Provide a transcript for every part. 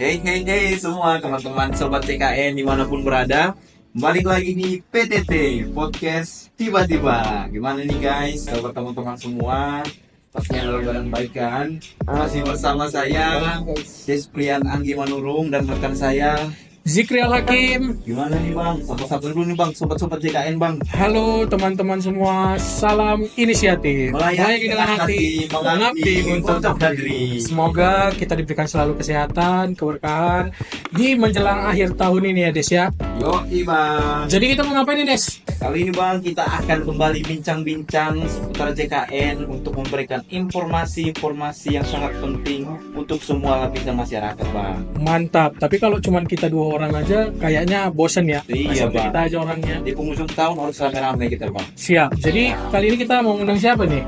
Hey semua teman-teman Sobat CKN dimanapun berada. Balik lagi di PTT Podcast Tiba-Tiba. Gimana nih guys, kabar teman-teman semua? Pastinya dalam keadaan baik kan? Masih bersama saya Desprian Anggi Manurung dan rekan saya. Zikri Al-Hakim. Gimana nih bang? Sapa-sapa dulu nih bang, sobat-sobat CKN bang. Halo teman-teman semua, salam inisiatif. Melayani dengan hati, mengabdi untuk negeri. Semoga kita diberikan selalu kesehatan, keberkahan di menjelang akhir tahun ini ya Des ya. Yoi bang. Jadi kita mau ngapain nih Des? Kali ini bang, kita akan kembali bincang-bincang seputar JKN untuk memberikan informasi-informasi yang sangat penting untuk semua lapisan masyarakat bang. Mantap, tapi kalau cuma kita dua orang aja kayaknya bosen ya. Iya, Masa Bang. kita aja orangnya. Di penghujung tahun harus rame-rame kita bang. Siap, jadi kali ini kita mau ngundang siapa nih?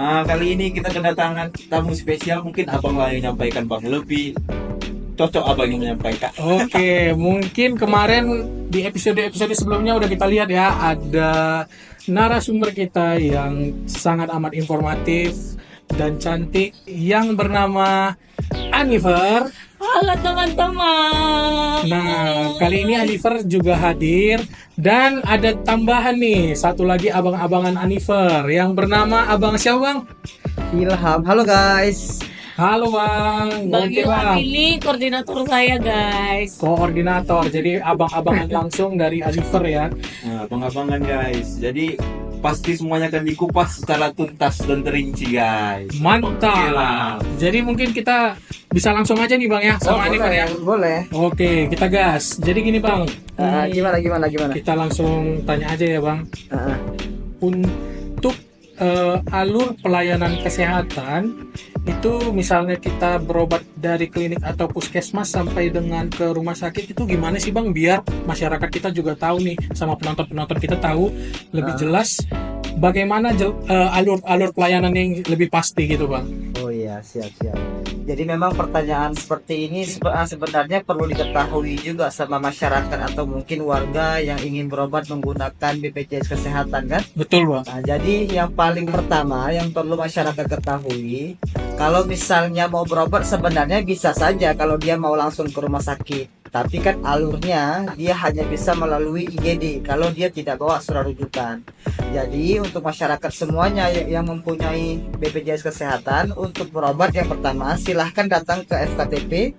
Kali ini kita kedatangan tamu spesial, mungkin abang lah yang menyampaikan bang, lebih cocok abang yang menyampaikan. Oke, mungkin kemarin di episode-episode sebelumnya udah kita lihat ya, ada narasumber kita yang sangat amat informatif dan cantik yang bernama Anifer. Halo teman-teman. Nah, kali ini Anifer juga hadir dan ada tambahan nih, satu lagi abang-abangan Anifer yang bernama Abang siapa Bang? Ilham, halo guys. Halo Bang. Oke, Bang. Ini koordinator saya guys. Koordinator, jadi abang-abangan langsung dari Anifer ya. Nah, abang-abangan guys. Jadi pasti semuanya akan dikupas secara tuntas dan terinci guys. Oke Mantap. lah. Jadi mungkin kita bisa langsung aja nih Bang ya sama Anifer ya. Boleh. Oke, kita gas. Jadi gini Bang, Gimana? kita langsung tanya aja ya Bang. Ah, Untuk alur pelayanan kesehatan itu misalnya kita berobat dari klinik atau puskesmas sampai dengan ke rumah sakit itu gimana sih Bang, biar masyarakat kita juga tahu nih, sama penonton-penonton kita tahu lebih jelas bagaimana alur pelayanan yang lebih pasti gitu Bang. Oh iya, siap. Jadi memang pertanyaan seperti ini sebenarnya perlu diketahui juga sama masyarakat atau mungkin warga yang ingin berobat menggunakan BPJS Kesehatan kan? Betul Bang. Nah, jadi yang paling pertama yang perlu masyarakat ketahui, kalau misalnya mau berobat sebenarnya bisa saja kalau dia mau langsung ke rumah sakit. Tapi kan alurnya dia hanya bisa melalui IGD kalau dia tidak bawa surat rujukan. Jadi untuk masyarakat semuanya yang mempunyai BPJS Kesehatan, untuk berobat yang pertama silahkan datang ke FKTP.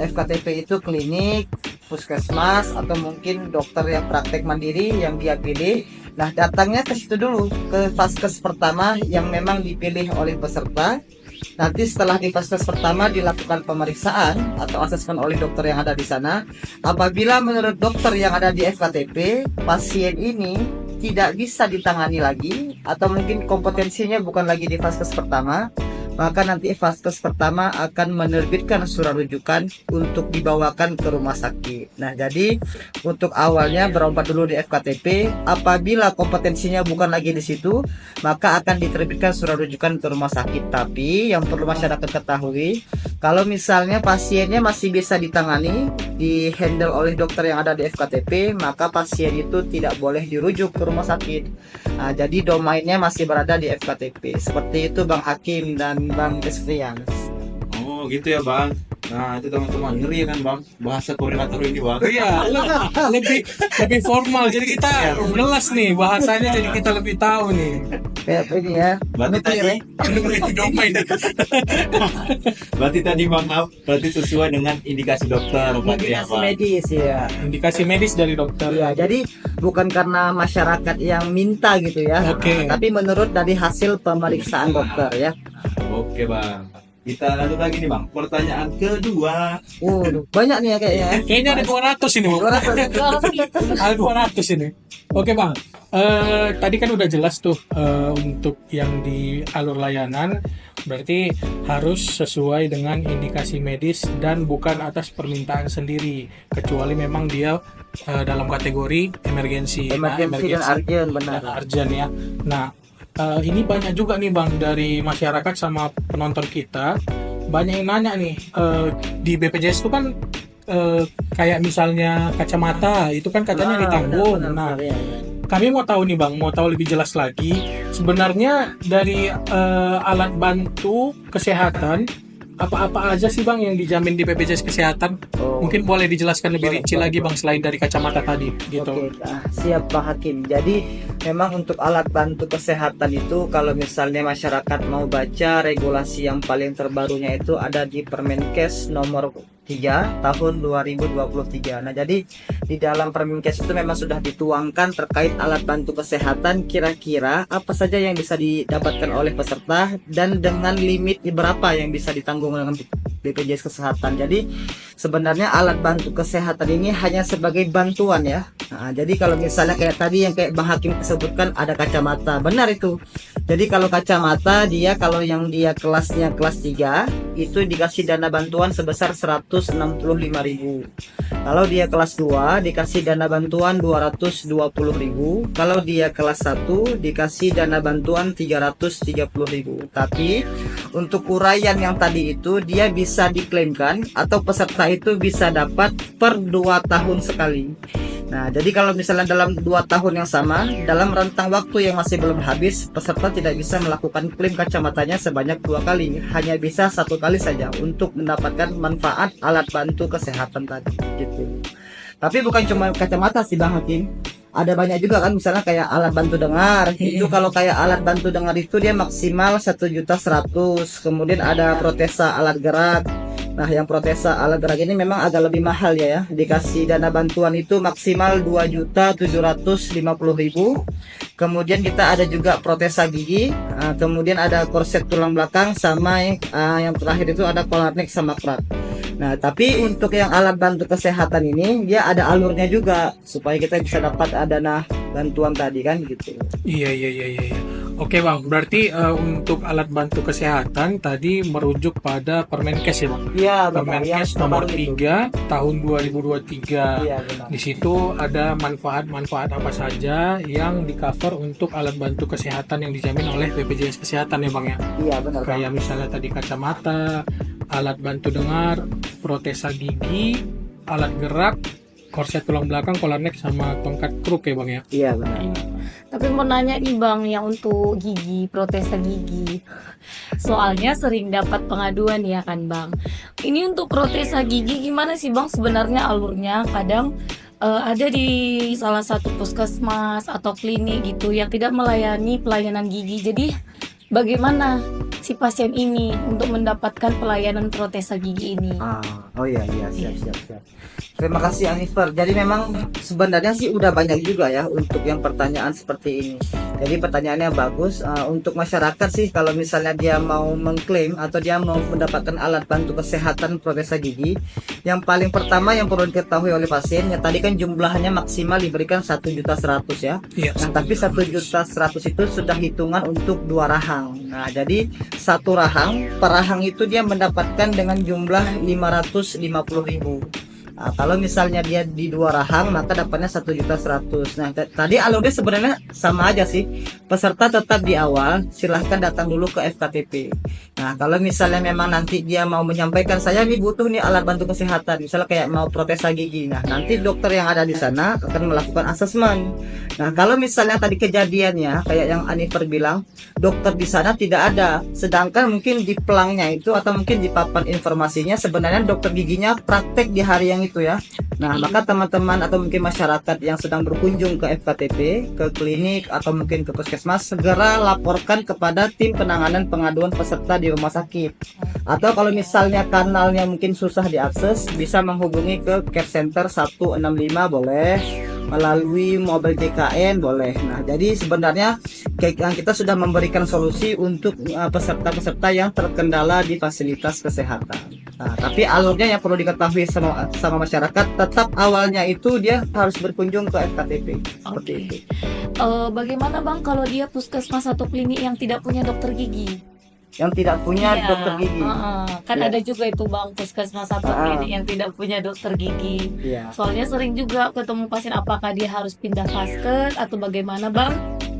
FKTP itu klinik, puskesmas, atau mungkin dokter yang praktek mandiri yang dia pilih. Nah, datangnya ke situ dulu, ke vaskes pertama yang memang dipilih oleh peserta. Nanti setelah di vaskes pertama dilakukan pemeriksaan atau asesmen oleh dokter yang ada di sana. Apabila menurut dokter yang ada di FKTP, pasien ini tidak bisa ditangani lagi atau mungkin kompetensinya bukan lagi di vaskes pertama, maka nanti vaskes pertama akan menerbitkan surat rujukan untuk dibawakan ke rumah sakit. Nah, jadi untuk awalnya berobat dulu di FKTP. Apabila kompetensinya bukan lagi di situ, maka akan diterbitkan surat rujukan ke rumah sakit. Tapi yang perlu masyarakat ketahui, kalau misalnya pasiennya masih bisa ditangani, di handle oleh dokter yang ada di FKTP, maka pasien itu tidak boleh dirujuk ke rumah sakit. Nah, jadi domainnya masih berada di FKTP. Seperti itu Bang Hakim dan Bang Desprian. Oh gitu ya bang. Nah itu teman-teman, ngeri kan bang, bahasa koordinator ini bang. Iya, lebih formal. Jadi kita jelas nih bahasanya, jadi kita lebih tahu nih. Kayak ini ya. Berarti tadi, Domain. berarti tadi maaf, berarti sesuai dengan indikasi dokter berarti ya Indikasi bang. medis ya. Indikasi medis dari dokter. Ya, jadi bukan karena masyarakat yang minta gitu ya. Oke. Tapi menurut dari hasil pemeriksaan dokter ya. Oke bang, kita lanjut lagi nih bang. Pertanyaan kedua. Banyak nih ya kayaknya. Kayaknya ada 200 ini, Bang. Ada 200 ini. Oke, Bang. Tadi kan udah jelas tuh untuk yang di alur layanan berarti harus sesuai dengan indikasi medis dan bukan atas permintaan sendiri, kecuali memang dia dalam kategori emergensi. Emergensi dan urgent, benar. Dan urgent ya. Nah, ini banyak juga nih Bang dari masyarakat sama penonton kita, banyak yang nanya nih, di BPJS itu kan kayak misalnya kacamata itu kan katanya ditanggung. Nah, kami mau tahu nih Bang, mau tahu lebih jelas lagi sebenarnya dari alat bantu kesehatan apa-apa aja sih Bang yang dijamin di BPJS Kesehatan? Oh. Mungkin boleh dijelaskan lebih Boleh, rinci boleh, lagi Bang, selain dari kacamata tadi gitu. Oke, siap Pak Hakim. Jadi memang untuk alat bantu kesehatan itu kalau misalnya masyarakat mau baca regulasi yang paling terbarunya itu ada di Permenkes nomor 3 tahun 2023. Nah, jadi di dalam Permenkes itu memang sudah dituangkan terkait alat bantu kesehatan kira-kira apa saja yang bisa didapatkan oleh peserta dan dengan limit berapa yang bisa ditanggung dengan BPJS Kesehatan. Jadi sebenarnya alat bantu kesehatan ini hanya sebagai bantuan ya. Nah, jadi kalau misalnya kayak tadi yang kayak Bang Hakim sebutkan ada kacamata, benar itu. Jadi kalau kacamata dia kalau yang dia kelasnya kelas 3 itu dikasih dana bantuan sebesar 165.000. Kalau dia kelas 2 dikasih dana bantuan 220.000. Kalau dia kelas 1 dikasih dana bantuan 330.000. Tapi untuk uraian yang tadi itu dia bisa diklaimkan atau peserta itu bisa dapat per 2 tahun sekali. Nah, jadi kalau misalnya dalam 2 tahun yang sama, dalam rentang waktu yang masih belum habis, peserta tidak bisa melakukan klaim kacamatanya sebanyak 2 kali, hanya bisa 1 kali saja untuk mendapatkan manfaat alat bantu kesehatan tadi, gitu. Tapi bukan cuma kacamata sih Bang Hakim, ada banyak juga kan, misalnya kayak alat bantu dengar. Itu kalau kayak alat bantu dengar itu dia maksimal 1.100.000. Kemudian ada protesa alat gerak. Nah, yang protesa alat gerak ini memang agak lebih mahal ya. Dikasih dana bantuan itu maksimal 2.750.000. Kemudian kita ada juga protesa gigi. Kemudian ada korset tulang belakang sama yang terakhir itu ada collar neck sama crack. Nah, tapi untuk yang alat bantu kesehatan ini dia ada alurnya juga supaya kita bisa dapat dana bantuan tadi kan gitu. Iya. Oke Bang, berarti untuk alat bantu kesehatan tadi merujuk pada Permenkes ya Bang? Iya, benar. Permenkes nomor 3 tahun 2023. Iya, benar. Di situ ada manfaat-manfaat apa saja yang di-cover untuk alat bantu kesehatan yang dijamin oleh BPJS Kesehatan ya Bang ya? Iya, benar. Kayak misalnya tadi kacamata, alat bantu dengar, protesa gigi, alat gerak, korset tulang belakang, collar neck sama tongkat kruk ya Bang ya? Iya, benar. Tapi mau nanya nih Bang, yang untuk gigi, protesa gigi. Soalnya sering dapat pengaduan ya kan Bang. Ini untuk protesa gigi gimana sih Bang sebenarnya alurnya? Kadang ada di salah satu puskesmas atau klinik gitu yang tidak melayani pelayanan gigi. Jadi bagaimana si pasien ini untuk mendapatkan pelayanan protesa gigi ini? Oh iya, siap. Terima kasih Anifer. Jadi memang sebenarnya sih udah banyak juga ya untuk yang pertanyaan seperti ini. Jadi pertanyaannya bagus. Untuk masyarakat sih kalau misalnya dia mau mengklaim atau dia mau mendapatkan alat bantu kesehatan protesa gigi, yang paling pertama yang perlu diketahui oleh pasien ya tadi kan jumlahnya maksimal diberikan 1.100.000 ya. Iya. Nah, tapi 1.100.000 itu sudah hitungan untuk 2 rahang. Nah, jadi 1 rahang, per rahang itu dia mendapatkan dengan jumlah 550.000. Nah, kalau misalnya dia di 2 rahang maka dapatnya 1.100.000. Nah, tadi alurnya sebenarnya sama aja sih. Peserta tetap di awal silahkan datang dulu ke FKTP. Nah, kalau misalnya memang nanti dia mau menyampaikan saya nih butuh nih alat bantu kesehatan, misalnya kayak mau protesa gigi. Nah, nanti dokter yang ada di sana akan melakukan asesmen. Nah, kalau misalnya tadi kejadiannya kayak yang Anifer bilang, dokter di sana tidak ada, sedangkan mungkin di pelangnya itu atau mungkin di papan informasinya sebenarnya dokter giginya praktek di hari yang itu ya. Nah, maka teman-teman atau mungkin masyarakat yang sedang berkunjung ke FKTP, ke klinik atau mungkin ke puskesmas segera laporkan kepada tim penanganan pengaduan peserta di rumah sakit. Atau kalau misalnya kanalnya mungkin susah diakses, bisa menghubungi ke care center 165 boleh, melalui mobil JKN boleh. Nah, jadi sebenarnya kita sudah memberikan solusi untuk peserta-peserta yang terkendala di fasilitas kesehatan. Nah, tapi alurnya yang perlu diketahui sama masyarakat, tetap awalnya itu dia harus berkunjung ke FKTP. Seperti itu. Bagaimana Bang kalau dia puskesmas atau klinik yang tidak punya dokter gigi? Yang tidak punya Iya, dokter gigi. kan Iya. ada juga itu Bang puskesmas atau klinik yang tidak punya dokter gigi. Iya. Soalnya sering juga ketemu pasien, apakah dia harus pindah vaskes atau bagaimana Bang?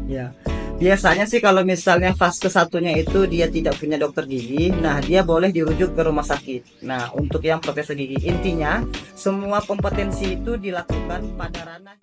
Ya, biasanya sih kalau misalnya fase satunya itu dia tidak punya dokter gigi, nah dia boleh dirujuk ke rumah sakit. Nah, untuk yang protesa gigi, intinya semua kompetensi itu dilakukan pada ranah